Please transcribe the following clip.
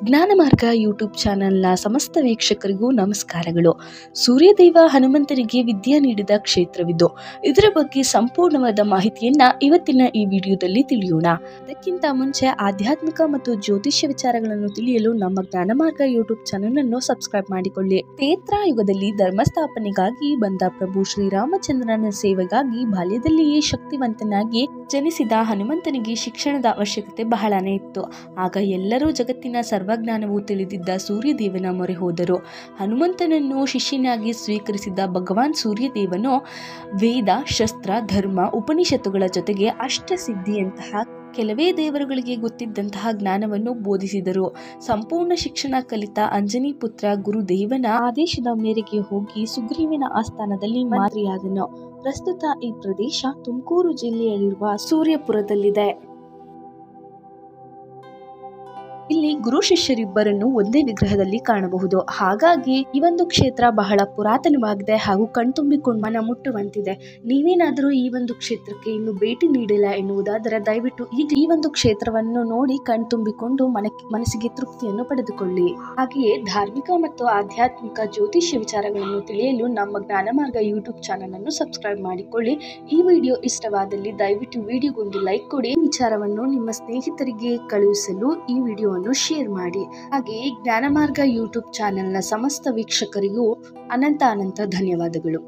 ಜ್ಞಾನಮಾರ್ಗ YouTube ಚಾನೆಲ್ನ ಸಮಸ್ತ ವೀಕ್ಷಕರಿಗೂ ನಮಸ್ಕಾರಗಳು. ಸೂರ್ಯದೇವ ಹನುಮಂತನಿಗೆ ವಿದ್ಯೆ ನೀಡಿದ ಕ್ಷೇತ್ರವಿದು. ಇದರ ಬಗ್ಗೆ ಸಂಪೂರ್ಣವಾದ ಮಾಹಿತಿಯನ್ನ ಇವತ್ತಿನ ಈ ವಿಡಿಯೋದಲ್ಲಿ ತಿಳಿಯೋಣ. ಅದಕ್ಕಿಂತ ಮುಂಚೆ ಆಧ್ಯಾತ್ಮಿಕ ಮತ್ತು ಜ್ಯೋತಿಷ್ಯ ವಿಚಾರಗಳನ್ನು ತಿಳಿಯಲು ನಮ್ಮ ಜ್ಞಾನಮಾರ್ಗ ಯೂಟ್ಯೂಬ್ ಚಾನೆಲ್ ಅನ್ನು ಸಬ್ಸ್ಕ್ರೈಬ್ ಮಾಡಿಕೊಳ್ಳಿ. ಕ್ಷೇತ್ರಯುಗದಲ್ಲಿ ಧರ್ಮಸ್ಥಾಪನೆಗಾಗಿ ಬಂದ ಪ್ರಭು ಶ್ರೀರಾಮಚಂದ್ರನ ಸೇವೆಗಾಗಿ ಬಾಲ್ಯದಲ್ಲಿಯೇ ಶಕ್ತಿವಂತನಾಗಿ ಜನಿಸಿದ ಹನುಮಂತನಿಗೆ ಶಿಕ್ಷಣದ ಅವಶ್ಯಕತೆ ಬಹಳನೇ ಇತ್ತು. ಆಗ ಎಲ್ಲರೂ ಜಗತ್ತಿನ ಸರ್ವಜ್ಞಾನವು ತಿಳಿದಿದ್ದ ಸೂರ್ಯದೇವನ ಮೊರೆ ಹೋದರು. ಹನುಮಂತನನ್ನು ಶಿಷ್ಯನಾಗಿ ಸ್ವೀಕರಿಸಿದ ಭಗವಾನ್ ಸೂರ್ಯದೇವನು ವೇದ, ಶಸ್ತ್ರ, ಧರ್ಮ, ಉಪನಿಷತ್ತುಗಳ ಜೊತೆಗೆ ಅಷ್ಟಸಿದ್ಧಿಯಂತಹ ಕೆಲವೇ ದೇವರುಗಳಿಗೆ ಗೊತ್ತಿದ್ದಂತಹ ಜ್ಞಾನವನ್ನು ಬೋಧಿಸಿದರು. ಸಂಪೂರ್ಣ ಶಿಕ್ಷಣ ಕಲಿತ ಅಂಜನಿ ಪುತ್ರ ಗುರುದೇವನ ಆದೇಶದ ಮೇರೆಗೆ ಹೋಗಿ ಸುಗ್ರೀವನ ಆಸ್ಥಾನದಲ್ಲಿ ಮಂತ್ರಿಯಾದನು. ಪ್ರಸ್ತುತ ಈ ಪ್ರದೇಶ ತುಮಕೂರು ಜಿಲ್ಲೆಯಲ್ಲಿರುವ ಸೂರ್ಯಪುರದಲ್ಲಿದೆ. ಇಲ್ಲಿ ಗುರು ಶಿಷ್ಯರಿಬ್ಬರನ್ನು ಒಂದೇ ವಿಗ್ರಹದಲ್ಲಿ ಕಾಣಬಹುದು. ಹಾಗಾಗಿ ಈ ಒಂದು ಕ್ಷೇತ್ರ ಬಹಳ ಪುರಾತನವಾಗಿದೆ ಹಾಗೂ ಕಣ್ತುಂಬಿಕೊಂಡು ಮನ ಮುಟ್ಟುವಂತಿದೆ. ನೀವೇನಾದರೂ ಈ ಒಂದು ಕ್ಷೇತ್ರಕ್ಕೆ ಇನ್ನು ಭೇಟಿ ನೀಡಿಲ್ಲ ಎನ್ನುವುದಾದರೆ ದಯವಿಟ್ಟು ಈಗ ಈ ಒಂದು ಕ್ಷೇತ್ರವನ್ನು ನೋಡಿ ಕಣ್ತುಂಬಿಕೊಂಡು ಮನಸ್ಸಿಗೆ ತೃಪ್ತಿಯನ್ನು ಪಡೆದುಕೊಳ್ಳಿ. ಹಾಗೆಯೇ ಧಾರ್ಮಿಕ ಮತ್ತು ಆಧ್ಯಾತ್ಮಿಕ ಜ್ಯೋತಿಷ್ಯ ವಿಚಾರಗಳನ್ನು ತಿಳಿಯಲು ನಮ್ಮ ಜ್ಞಾನಮಾರ್ಗ ಯೂಟ್ಯೂಬ್ ಚಾನೆಲ್ ಅನ್ನು ಸಬ್ಸ್ಕ್ರೈಬ್ ಮಾಡಿಕೊಳ್ಳಿ. ಈ ವಿಡಿಯೋ ಇಷ್ಟವಾದಲ್ಲಿ ದಯವಿಟ್ಟು ವಿಡಿಯೋಗೊಂದು ಲೈಕ್ ಕೊಡಿ. ಈ ವಿಚಾರವನ್ನು ನಿಮ್ಮ ಸ್ನೇಹಿತರಿಗೆ ಕಳುಹಿಸಲು ಈ ವಿಡಿಯೋ ಶೇರ್ ಮಾಡಿ. ಹಾಗೆಯೇ ಜ್ಞಾನಮಾರ್ಗ ಯೂಟ್ಯೂಬ್ ಚಾನೆಲ್ನ ಸಮಸ್ತ ವೀಕ್ಷಕರಿಗೂ ಅನಂತ ಧನ್ಯವಾದಗಳು.